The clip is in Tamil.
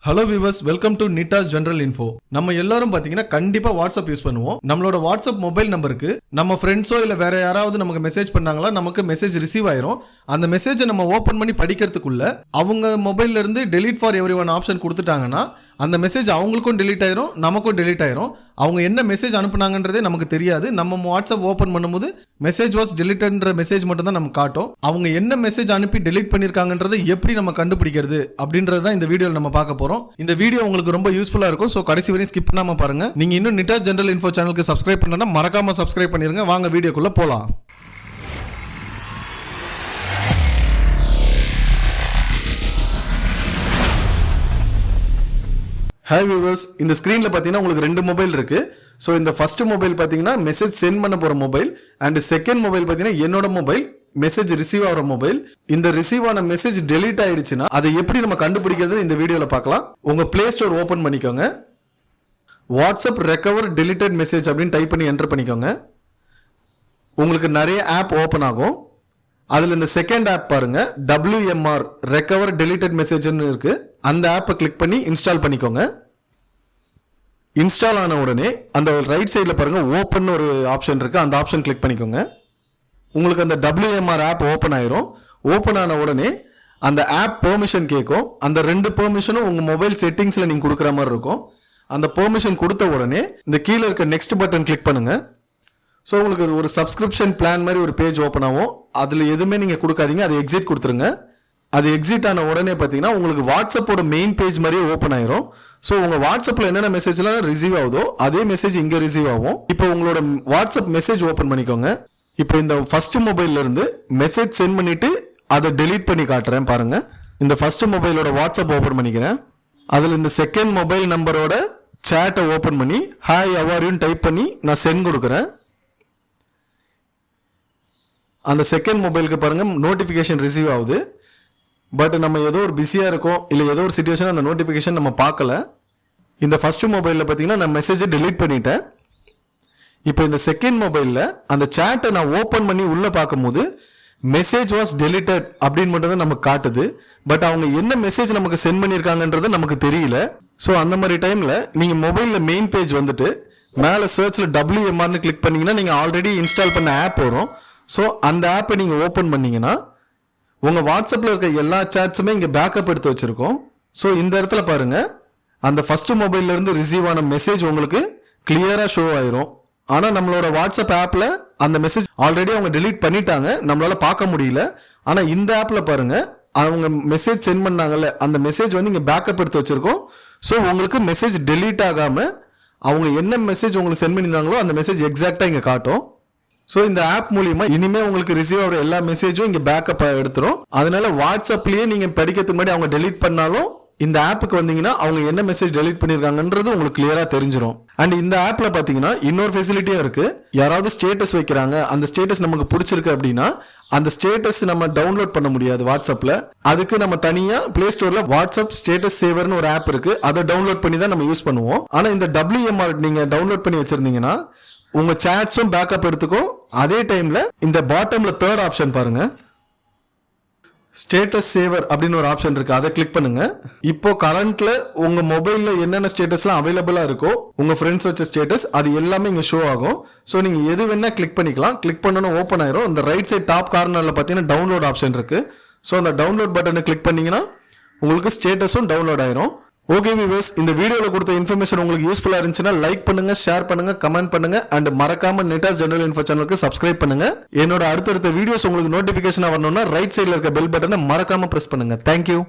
Hello viewers, welcome to Neeta's general info. நம்ம எல்லாரும் பாத்தீங்கன்னா கண்டிப்பா வாட்ஸ்அப் யூஸ் பண்ணுவோம். நம்மளோட வாட்ஸ்அப் மொபைல் நம்பருக்கு நம்ம ஃப்ரெண்ட்ஸோ இல்ல வேற யாராவது நமக்கு மெசேஜ் பண்ணாங்களா, நமக்கு மெசேஜ் ரிசீவ் ஆயிரும். அந்த மெசேஜை நம்ம ஓபன் பண்ணி படிக்கிறதுக்குள்ள அவங்க மொபைல்ல இருந்து டெலீட் ஃபார் எவ்ரிஒன் ஆப்ஷன் கொடுத்துட்டாங்கன்னா அந்த மெசேஜ் அவங்களுக்கும் டெலீட் ஆயிரும், நமக்கும் டெலீட் ஆயிரும். அவங்க என்ன மெசேஜ் அனுப்புனாங்கன்றதே நமக்கு தெரியாது. நம்ம வாட்ஸ்அப் ஓபன் பண்ணும்போது மெசேஜ் வாஸ் டெலீட்டட்ன்ற மெசேஜ் மட்டும் தான் நமக்கு காட்டும். அவங்க என்ன மெசேஜ் அனுப்பி டெலீட் பண்ணிருக்காங்கன்றதை எப்படி நம்ம கண்டுபிடிக்கிறது அப்படின்றது தான் இந்த வீடியோவில் நம்ம பார்க்க போறோம். இந்த வீடியோ உங்களுக்கு ரொம்ப யூஸ்ஃபுல்லா இருக்கும். ஸோ கடைசி வரையும் ஸ்கிப் பண்ணாம பாருங்க. நீங்க இன்னும் நீட்டாஸ் ஜெனரல் இன்ஃபோ சேனலுக்கு சப்ஸ்கிரைப் பண்ணலன்னா மறக்காம சப்ஸ்கிரைப் பண்ணிருங்க. வாங்க வீடியோக்குள்ள போலாம். ஹாய் வியூவர்ஸ், இந்த ஸ்க்ரீனில் பார்த்தீங்கன்னா உங்களுக்கு ரெண்டு மொபைல் இருக்கு. ஸோ இந்த ஃபர்ஸ்ட் மொபைல் பார்த்தீங்கன்னா மெசேஜ் சென்ட் பண்ண போகிற மொபைல், அண்ட் செகண்ட் மொபைல் பார்த்தீங்கன்னா என்னோட மொபைல், மெசேஜ் ரிசீவ் ஆகிற மொபைல். இந்த ரிசீவ் ஆன மெசேஜ் டெலீட் ஆயிடுச்சுன்னா அதை எப்படி நம்ம கண்டுபிடிக்கிறது இந்த வீடியோவில் பார்க்கலாம். உங்கள் பிளே ஸ்டோர் ஓப்பன் பண்ணிக்கோங்க. வாட்ஸ்அப் ரெக்கவர் டெலிட்டட் மெசேஜ் அப்படின்னு டைப் பண்ணி என்டர் பண்ணிக்கோங்க. உங்களுக்கு நிறைய ஆப் ஓப்பன் ஆகும். அதில் இந்த செகண்ட் ஆப் பாருங்க, WMR ரெக்கவர் டெலிட்டட் மெசேஜ்னு இருக்கு. அந்த ஆப்பை கிளிக் பண்ணி இன்ஸ்டால் பண்ணிக்கோங்க. இன்ஸ்டால் ஆன உடனே அந்த ரைட் சைடில் பாருங்க ஓப்பன் ஒரு ஆப்ஷன் இருக்கு. அந்த ஆப்ஷன் கிளிக் பண்ணிக்கோங்க. உங்களுக்கு அந்த WMR ஆப் ஓப்பன் ஆயிரும். ஓப்பன் ஆன உடனே அந்த ஆப் பெர்மிஷன் கேட்கும். அந்த ரெண்டு பெர்மிஷனும் உங்க மொபைல் செட்டிங்ஸ்ல நீங்க கொடுக்குற மாதிரி இருக்கும். அந்த பெர்மிஷன் கொடுத்த உடனே இந்த கீழே இருக்க நெக்ஸ்ட் பட்டன் கிளிக் பண்ணுங்க. ஸோ உங்களுக்கு ஒரு சப்ஸ்கிரிப்ஷன் பிளான் மாதிரி ஒரு பேஜ் ஓப்பன் ஆகும். அதில் எதுவுமே நீங்கள் கொடுக்காதீங்க, அது எக்ஸிட் கொடுத்துருங்க. அது எக்ஸிட் ஆன உடனே பார்த்தீங்கன்னா உங்களுக்கு வாட்ஸ்அப்போட மெயின் பேஜ் மாதிரியே ஓப்பன் ஆயிரும். ஸோ உங்கள் வாட்ஸ்அப்பில் என்னென்ன மெசேஜ்லாம் ரிசீவ் ஆகுதோ அதே மெசேஜ் இங்கே ரிசீவ் ஆகும். இப்போ உங்களோட வாட்ஸ்அப் மெசேஜ் ஓப்பன் பண்ணிக்கோங்க. இப்போ இந்த ஃபர்ஸ்ட் மொபைல்ல இருந்து மெசேஜ் சென்ட் பண்ணிட்டு அதை டெலீட் பண்ணி காட்டுறேன் பாருங்க. இந்த ஃபர்ஸ்ட் மொபைலோட வாட்ஸ்அப் ஓப்பன் பண்ணிக்கிறேன். அதில் இந்த செகண்ட் மொபைல் நம்பரோட சேட்டை ஓப்பன் பண்ணி ஹாய் ஹவ் டைப் பண்ணி நான் சென்ட் கொடுக்குறேன். அந்த செகண்ட் மொபைலுக்கு பாருங்க நோட்டிஃபிகேஷன் ரிசீவ் ஆகுது. பட் நம்ம ஏதோ ஒரு பிஸியாக இருக்கோம், இல்லை ஏதோ ஒரு சிச்சுவேஷன் அந்த நோட்டிஃபிகேஷன் நம்ம பார்க்கல. இந்த ஃபர்ஸ்ட் மொபைலில் பார்த்தீங்கன்னா நான் மெசேஜை டெலீட் பண்ணிட்டேன். இப்போ இந்த செகண்ட் மொபைலில் அந்த சேட்டை நான் ஓப்பன் பண்ணி உள்ளே பார்க்கும்போது மெசேஜ் வாஸ் டெலிட்டட் அப்படின்னு மட்டும் தான் நமக்கு காட்டுது. பட் அவங்க என்ன மெசேஜ் நமக்கு சென்ட் பண்ணியிருக்காங்கன்றது நமக்கு தெரியல. ஸோ அந்த மாதிரி டைமில் நீங்கள் மொபைலில் மெயின் பேஜ் வந்துட்டு மேலே சர்ச்சில் WMRன்னு கிளிக் பண்ணிங்கன்னா நீங்கள் ஆல்ரெடி இன்ஸ்டால் பண்ண ஆப் வரும். ஸோ அந்த ஆப்பை நீங்கள் ஓப்பன் பண்ணீங்கன்னா உங்கள் வாட்ஸ்அப்பில் இருக்க எல்லா சேட்ஸுமே இங்கே பேக்கப் எடுத்து வச்சுருக்கோம். ஸோ இந்த இடத்துல பாருங்கள், அந்த ஃபஸ்ட்டு மொபைல்லேருந்து ரிசீவ் ஆன மெசேஜ் உங்களுக்கு கிளியராக ஷோ ஆயிரும். ஆனால் நம்மளோட வாட்ஸ்அப் ஆப்பில் அந்த மெசேஜ் ஆல்ரெடி அவங்க டெலீட் பண்ணிட்டாங்க, நம்மளால் பார்க்க முடியல. ஆனால் இந்த ஆப்பில் பாருங்கள், அவங்க மெசேஜ் சென்ட் பண்ணாங்கல்ல, அந்த மெசேஜ் வந்து இங்கே பேக்கப் எடுத்து வச்சுருக்கோம். ஸோ உங்களுக்கு மெசேஜ் டெலீட் ஆகாமல் அவங்க என்ன மெசேஜ் உங்களுக்கு சென்ட் பண்ணியிருந்தாங்களோ அந்த மெசேஜ் எக்ஸாக்டாக இங்கே காட்டும். ஸோ இந்த ஆப் மூலியமா இனிமேல் உங்களுக்கு ரிசீவ் ஆகிற எல்லா மெசேஜும் இங்கே பேக்கப் எடுத்துரும். அதனால வாட்ஸ்அப்லேயே நீங்கள் படிக்கிறதுக்கு முன்னாடி அவங்க டெலீட் பண்ணாலும் இந்த ஆப்புக்கு வந்தீங்கன்னா அவங்க என்ன மெசேஜ் டெலீட் பண்ணியிருக்காங்கன்றது உங்களுக்கு கிளியரா தெரிஞ்சிடும். அண்ட் இந்த ஆப்ல பார்த்தீங்கன்னா இன்னொரு ஃபெசிலிட்டியும் இருக்கு. யாராவது ஸ்டேட்டஸ் வைக்கிறாங்க, அந்த ஸ்டேட்டஸ் நமக்கு பிடிச்சிருக்கு அப்படின்னா அந்த ஸ்டேட்டஸ் நம்ம டவுன்லோட் பண்ண முடியாது வாட்ஸ்அப்ல. அதுக்கு நம்ம தனியா பிளே ஸ்டோர்ல வாட்ஸ்அப் ஸ்டேட்டஸ் சேவர்னு ஒரு ஆப் இருக்கு. அதை டவுன்லோட் பண்ணி தான் நம்ம யூஸ் பண்ணுவோம். ஆனா இந்த WMR நீங்க டவுன்லோட் பண்ணி வச்சிருந்தீங்கன்னா உங்க சாட்ஸும் பேக்கப் எடுத்துக்கும். அதே டைம்ல இந்த பாட்டம்ல தேர்ட் ஆப்ஷன் பாருங்க, ஸ்டேட்டஸ் சேவர் அப்படின்னு ஒரு ஆப்ஷன் இருக்கு. அதை கிளிக் பண்ணுங்க. இப்போ கரண்ட்ல உங்க மொபைல்ல என்னென்ன ஸ்டேட்டஸ்லாம் அவைலபிளா இருக்கோ, உங்க ஃப்ரெண்ட்ஸ் வச்ச ஸ்டேட்டஸ் அது எல்லாமே இங்க ஷோ ஆகும். ஸோ நீங்க எது வேணா கிளிக் பண்ணிக்கலாம். கிளிக் பண்ணணும் ஓப்பன் ஆயிரும். இந்த ரைட் சைட் டாப் கார்னர்ல பார்த்தீங்கன்னா டவுன்லோட் ஆப்ஷன் இருக்கு. ஸோ அந்த டவுன்லோட் பட்டனை கிளிக் பண்ணீங்கன்னா உங்களுக்கு ஸ்டேட்டஸும் டவுன்லோட் ஆயிரும். ஓகே வியூவர்ஸ், இந்த வீடியோவில் கொடுத்த இன்ஃபர்மேஷன் உங்களுக்கு யூஸ்ஃபுல்லாக இருந்துச்சுன்னா லைக் பண்ணுங்க, ஷேர் பண்ணுங்க, கமெண்ட் பண்ணுங்க, அண்ட் மறக்காம நீட்டாஸ் ஜெனரல் இன்ஃபோ சேனலுக்கு சப்ஸ்கிரைப் பண்ணுங்க. என்னோட அடுத்தடுத்த வீடியோஸ் உங்களுக்கு நோட்டிஃபிகேஷன் வரணும்னா ரைட் சைடில் இருக்க பெல் பட்டனை மறக்காம பிரஸ் பண்ணுங்க. தேங்க்யூ.